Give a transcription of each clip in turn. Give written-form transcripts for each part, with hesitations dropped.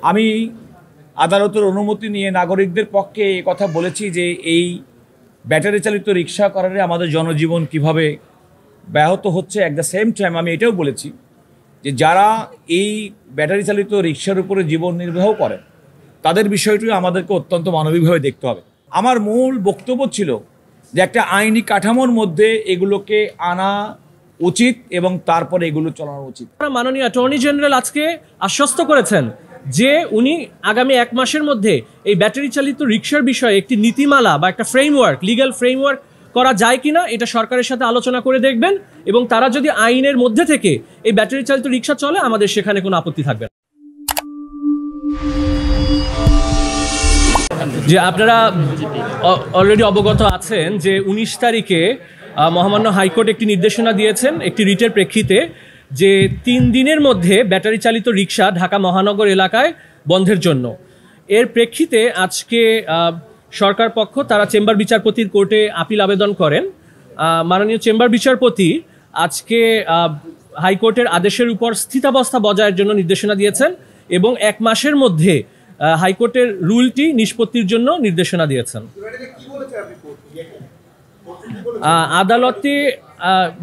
আমি আদালতের অনুমতি নিয়ে নাগরিকদের পক্ষে এই কথা বলেছি যে এই ব্যাটারি চালিত রিক্সা কারণে আমাদের জনজীবন কিভাবে ব্যাহত হচ্ছে। অ্যাট দ্য সেম টাইম আমি এটাও বলেছি যে যারা এই ব্যাটারি চালিত রিক্সার উপরে জীবন নির্বাহ করে তাদের বিষয়টিও আমাদেরকে অত্যন্ত মানবিকভাবে দেখতে হবে। আমার মূল বক্তব্য ছিল যে একটা আইনি কাঠামোর মধ্যে এগুলোকে আনা উচিত এবং তারপরে এগুলো চালানো উচিত। মাননীয় অ্যাটর্নি জেনারেল আজকে আশ্বস্ত করেছেন যে উনি আগামী 1 মাসের মধ্যে এই ব্যাটারি চালিত রিক্সার বিষয়ে একটি নীতিমালা বা একটা ফ্রেমওয়ার্ক, লিগ্যাল ফ্রেমওয়ার্ক করা যায় কিনা এটা সরকারের সাথে আলোচনা করে দেখবেন, এবং তারা যদি আইনের মধ্যে থেকে এই ব্যাটারি চালিত রিক্সা চলে আমাদের সেখানে কোনো আপত্তি থাকবে না। যে আপনারা অলরেডি অবগত আছেন যে 19 তারিখে মহামান্য হাইকোর্ট একটি নির্দেশনা দিয়েছেন একটি রিটের প্রেক্ষিতে যে 3 দিনের মধ্যে ব্যাটারি চালিত রিক্সা ঢাকা মহানগর এলাকায় বন্ধের জন্য। এর প্রেক্ষিতে আজকে সরকার পক্ষ তারা চেম্বার বিচারপতির কোর্টে আপিল আবেদন করেন। মাননীয় চেম্বার বিচারপতি আজকে হাইকোর্টের আদেশের উপর স্থিতাবস্থা বজায়ের জন্য নির্দেশনা দিয়েছেন এবং 1 মাসের মধ্যে হাইকোর্টের রুলটি নিষ্পত্তির জন্য নির্দেশনা দিয়েছেন। আদালতে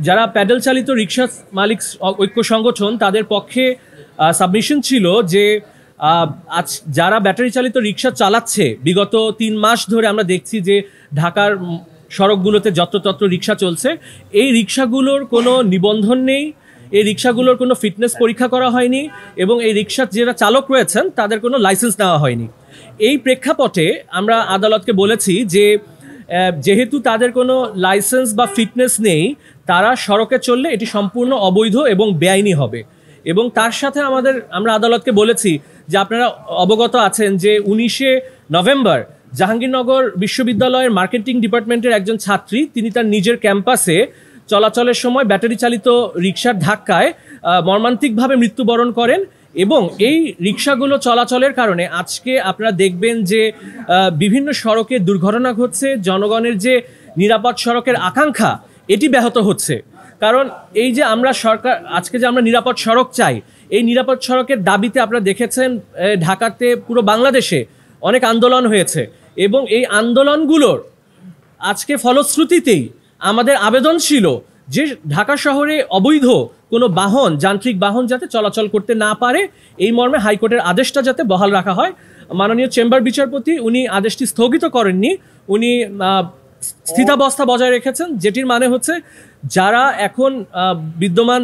যারা প্যাডেল চালিত রিক্সা মালিক ঐক্য সংগঠন তাদের পক্ষে সাবমিশন ছিল যে যারা ব্যাটারি চালিত রিক্সা চালাচ্ছে বিগত 3 মাস ধরে আমরা দেখছি যে ঢাকার সড়কগুলোতে যত্রতত্র রিক্সা চলছে, এই রিক্সাগুলোর কোনো নিবন্ধন নেই, এই রিক্সাগুলোর কোনো ফিটনেস পরীক্ষা করা হয়নি এবং এই রিক্সার যারা চালক রয়েছেন তাদের কোনো লাইসেন্স নেওয়া হয়নি। এই প্রেক্ষাপটে আমরা আদালতকে বলেছি যে যেহেতু তাদের কোনো লাইসেন্স বা ফিটনেস নেই, তারা সড়কে চললে এটি সম্পূর্ণ অবৈধ এবং বেআইনি হবে। এবং তার সাথে আমরা আদালতকে বলেছি যে আপনারা অবগত আছেন যে 19শে নভেম্বর জাহাঙ্গীরনগর বিশ্ববিদ্যালয়ের মার্কেটিং ডিপার্টমেন্টের একজন ছাত্রী তিনি তার নিজের ক্যাম্পাসে চলাচলের সময় ব্যাটারি চালিত রিক্সার ধাক্কায় মর্মান্তিকভাবে মৃত্যুবরণ করেন। এবং এই রিক্সাগুলো চলাচলের কারণে আজকে আপনারা দেখবেন যে বিভিন্ন সড়কে দুর্ঘটনা ঘটছে, জনগণের যে নিরাপদ সড়কের আকাঙ্ক্ষা এটি ব্যাহত হচ্ছে। কারণ এই যে আমরা আজকে যে আমরা নিরাপদ সড়ক চাই, এই নিরাপদ সড়কের দাবিতে আপনারা দেখেছেন ঢাকাতে পুরো বাংলাদেশে অনেক আন্দোলন হয়েছে এবং এই আন্দোলনগুলোর আজকে ফলশ্রুতিতেই আমাদের আবেদন ছিল যে ঢাকা শহরে অবৈধ কোনো বাহন, যান্ত্রিক বাহন যাতে চলাচল করতে না পারে, এই মর্মে হাইকোর্টের আদেশটা যাতে বহাল রাখা হয়। মাননীয় চেম্বার বিচারপতি উনি আদেশটি স্থগিত করেননি, উনি স্থিতাবস্থা বজায় রেখেছেন, যেটির মানে হচ্ছে যারা এখন বিদ্যমান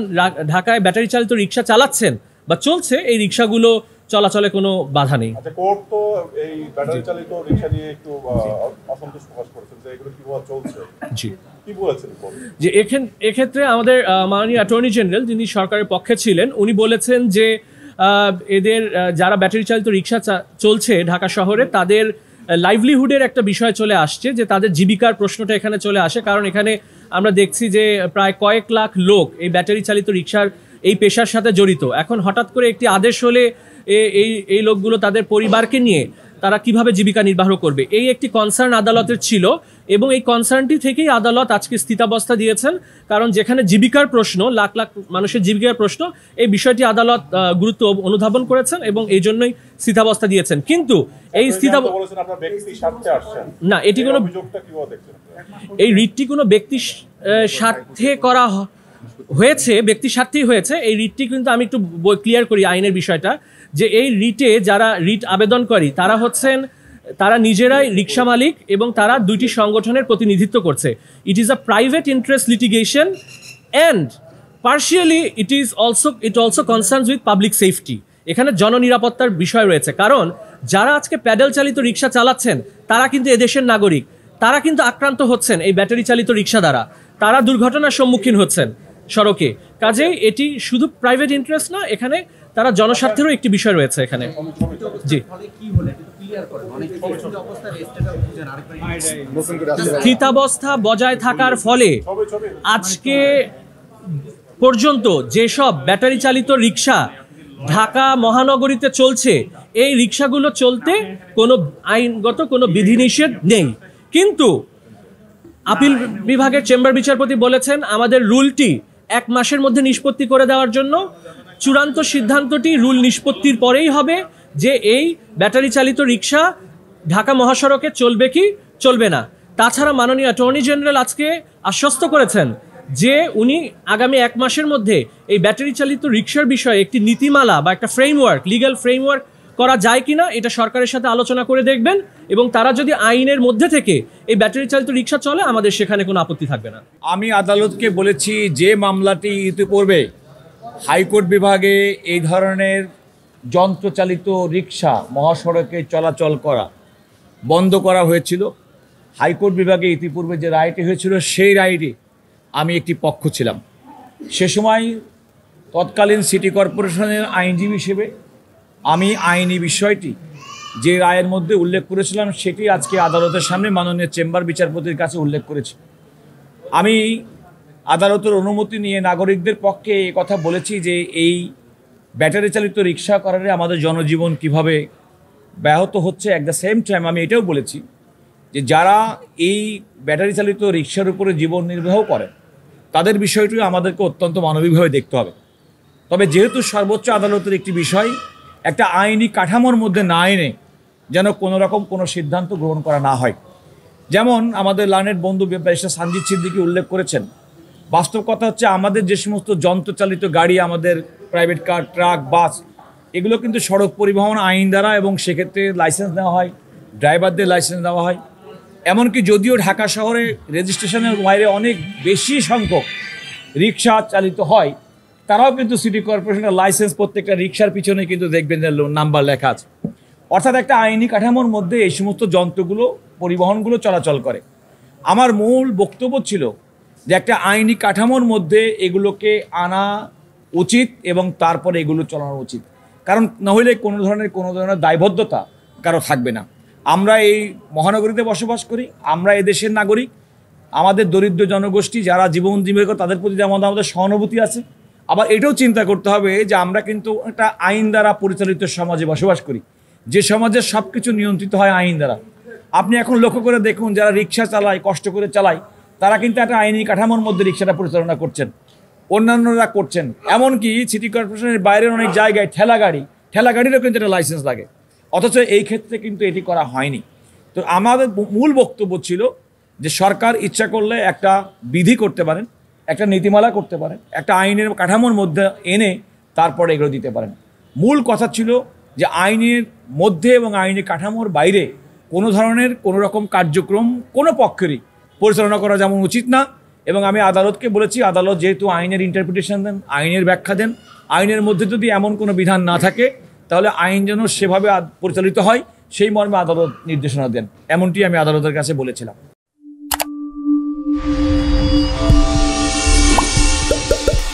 ঢাকায় ব্যাটারি চালিত রিক্সা চালাচ্ছেন বা চলছে এই রিক্সাগুলো চলাচলে কোনো বাধা নেই। কোর্ট তো এই ব্যাটারি চালিত রিক্সা নিয়ে একটু অসন্তোষ প্রকাশ করেছেন যে এগুলো কিভাবে চলছে। জি, কি বলেছেন যে এক্ষেত্রে আমাদের মাননীয় অ্যাটর্নি জেনারেল যিনি সরকারের পক্ষে ছিলেন উনি বলেছেন যে এদের যারা ব্যাটারি চালিত রিক্সা চলছে ঢাকা শহরে তাদের লাইভলিহুডের একটা বিষয় চলে আসছে, যে তাদের জীবিকার প্রশ্নটা এখানে চলে আসে। কারণ এখানে আমরা দেখছি যে প্রায় কয়েক লাখ লোক এই ব্যাটারি চালিত রিক্সার এই পেশার সাথে জড়িত। এখন হঠাৎ করে একটি আদেশ হলে এই লোকগুলো তাদের পরিবারকে নিয়ে তারা কিভাবে জীবিকা নির্বাহ করবে, এই একটি কনসার্ন আদালতের ছিল এবং এই কনসার্নটি থেকেই আদালত আজকে স্থিতাবস্থা দিয়েছেন। কারণ যেখানে জীবিকার প্রশ্ন, লাখ লাখ মানুষের জীবিকার প্রশ্ন, এই বিষয়টি আদালত গুরুত্ব অনুধাবন করেছেন এবং এই জন্যই স্থিতাবস্থা দিয়েছেন। কিন্তু এই না, এটি কোনো এই রিটটি কোনো ব্যক্তি স্বার্থে করা হয়েছে, ব্যক্তি স্বার্থেই হয়েছে। এই রিটটি কিন্তু আমি একটু ক্লিয়ার করি আইনের বিষয়টা, যে এই রিটে যারা রিট আবেদনকারী তারা নিজেরাই রিক্সা মালিক এবং তারা 2টি সংগঠনের প্রতিনিধিত্ব করছে। It is a private interest litigation and partially it also concerns with public safety. এখানে জননিরাপত্তার বিষয় রয়েছে। কারণ যারা আজকে প্যাডেল চালিত রিক্সা চালাচ্ছেন তারা কিন্তু এদেশের নাগরিক, তারা কিন্তু আক্রান্ত হচ্ছেন এই ব্যাটারি চালিত রিক্সা দ্বারা, তারা দুর্ঘটনার সম্মুখীন হচ্ছেন সড়কে। কাজেই এটি শুধু প্রাইভেট ইন্টারেস্ট না, এখানে তারা জনস্বার্থেরও একটি বিষয় রয়েছে এখানে। জি, স্থিতাবস্থা বজায় থাকার ফলে আজকে পর্যন্ত যেসব ব্যাটারি চালিত রিক্সা ঢাকা মহানগরীতে চলছে এই রিক্সাগুলো চলতে কোনো আইনগত কোনো বিধিনিষেধ নেই। কিন্তু আপিল বিভাগের চেম্বার বিচারপতি বলেছেন আমাদের রুলটি 1 মাসের মধ্যে নিষ্পত্তি করে দেওয়ার জন্য। চূড়ান্ত সিদ্ধান্তটি রুল নিষ্পত্তির পরেই হবে, যে এই ব্যাটারি চালিত রিক্সা ঢাকা মহাসড়কে চলবে কি চলবে না। তাছাড়া মাননীয় অ্যাটর্নি জেনারেল আজকে আশ্বস্ত করেছেন যে উনি আগামী 1 মাসের মধ্যে এই ব্যাটারি চালিত রিক্সার বিষয়ে একটি নীতিমালা বা একটা ফ্রেমওয়ার্ক, লিগ্যাল ফ্রেমওয়ার্ক করা যায় কিনা এটা সরকারের সাথে আলোচনা করে দেখবেন, এবং তারা যদি আইনের মধ্যে থেকে এই ব্যাটারি চালিত রিক্সা চলে আমাদের সেখানে কোনো আপত্তি থাকবে না। আমি আদালতকে বলেছি যে মামলাটি ইতিপূর্বে হাইকোর্ট বিভাগে এই ধরনের যন্ত্রচালিত রিক্সা মহাসড়কে চলাচল করা বন্ধ করা হয়েছিল, হাইকোর্ট বিভাগে ইতিপূর্বে যে রায়টি হয়েছিল সেই রায়টি আমি একটি পক্ষ ছিলাম। সে সময় তৎকালীন সিটি কর্পোরেশনের আইনজীবী হিসেবে আমি আইনি বিষয়টি যে রায়ের মধ্যে উল্লেখ করেছিলাম সেটি আজকে আদালতের সামনে মাননীয় চেম্বার বিচারপতির কাছে উল্লেখ করেছি। আমি আদালতের অনুমতি নিয়ে নাগরিকদের পক্ষে এই কথা বলেছি যে এই ব্যাটারি চালিত রিক্সা করারে আমাদের জনজীবন কিভাবে ব্যাহত হচ্ছে। অ্যাট দ্য সেম টাইম আমি এটাও বলেছি যে যারা এই ব্যাটারি চালিত রিক্সার উপরে জীবন নির্বাহ করে তাদের বিষয়টি আমাদেরকে অত্যন্ত মানবিকভাবে দেখতে হবে। তবে যেহেতু সর্বোচ্চ আদালতের একটি বিষয়, একটা আইনি কাঠামোর মধ্যে না এনে যেন কোনো রকম কোনো সিদ্ধান্ত গ্রহণ করা না হয়। যেমন আমাদের লার্নেড বন্ধু ব্যারিস্টার সানজিদ সিদ্দিকী উল্লেখ করেছেন, বাস্তব কথা হচ্ছে আমাদের যে সমস্ত যন্ত্রচালিত গাড়ি, আমাদের প্রাইভেট কার, ট্রাক, বাস, এগুলো কিন্তু সড়ক পরিবহন আইন দ্বারা, এবং সেক্ষেত্রে লাইসেন্স দেওয়া হয়, ড্রাইভারদের লাইসেন্স দেওয়া হয়। এমনকি যদিও ঢাকা শহরে রেজিস্ট্রেশনের বাইরে অনেক বেশি সংখ্যক রিক্সা চালিত হয়, তারাও কিন্তু সিটি কর্পোরেশনের লাইসেন্স প্রত্যেকটা রিক্সার পিছনে কিন্তু দেখবেন যে নাম্বার লেখা আছে। অর্থাৎ একটা আইনি কাঠামোর মধ্যে এই সমস্ত যন্ত্রগুলো, পরিবহনগুলো চলাচল করে। আমার মূল বক্তব্য ছিল যে একটা আইনি কাঠামোর মধ্যে এগুলোকে আনা উচিত এবং তারপরে এগুলো চালানো উচিত, কারণ নইলে কোনো ধরনের দায়বদ্ধতা কারো থাকবে না। আমরা এই মহানগরীতে বসবাস করি, আমরা এই দেশের নাগরিক, আমাদের দরিদ্র জনগোষ্ঠী যারা জীবন জীবিকা তাদের প্রতি যেমন আমাদের সহানুভূতি আছে, আবার এটাও চিন্তা করতে হবে যে আমরা কিন্তু একটা আইন দ্বারা পরিচালিত সমাজে বসবাস করি, যে সমাজে সব কিছু নিয়ন্ত্রিত হয় আইন দ্বারা। আপনি এখন লক্ষ্য করে দেখুন যারা রিক্সা চালায়, কষ্ট করে চালায়, তারা কিন্তু একটা আইনি কাঠামোর মধ্যে রিক্সাটা পরিচালনা করছেন, অন্যান্যরা করছেন। এমনকি সিটি কর্পোরেশনের বাইরের অনেক জায়গায় ঠেলা গাড়িরও কিন্তু একটা লাইসেন্স লাগে, অথচ এই ক্ষেত্রে কিন্তু এটি করা হয়নি। তো আমাদের মূল বক্তব্য ছিল যে সরকার ইচ্ছা করলে একটা বিধি করতে পারেন, একটা নীতিমালা করতে পারেন, একটা আইনের কাঠামোর মধ্যে এনে তারপরে এগুলো দিতে পারেন। মূল কথা ছিল যে আইনের মধ্যে এবং আইনের কাঠামোর বাইরে কোনো ধরনের কোনো রকম কার্যক্রম কোনো পক্ষেরই পরিচালনা করা যেমন উচিত না। এবং আমি আদালতকে বলেছি, আদালত যেহেতু আইনের ইন্টারপ্রিটেশন দেন, আইনের ব্যাখ্যা দেন, আইনের মধ্যে যদি এমন কোনো বিধান না থাকে তাহলে আইন যেন সেভাবে পরিচালিত হয় সেই মর্মে আদালত নির্দেশনা দেন, এমনটি আমি আদালতের কাছে বলেছিলাম।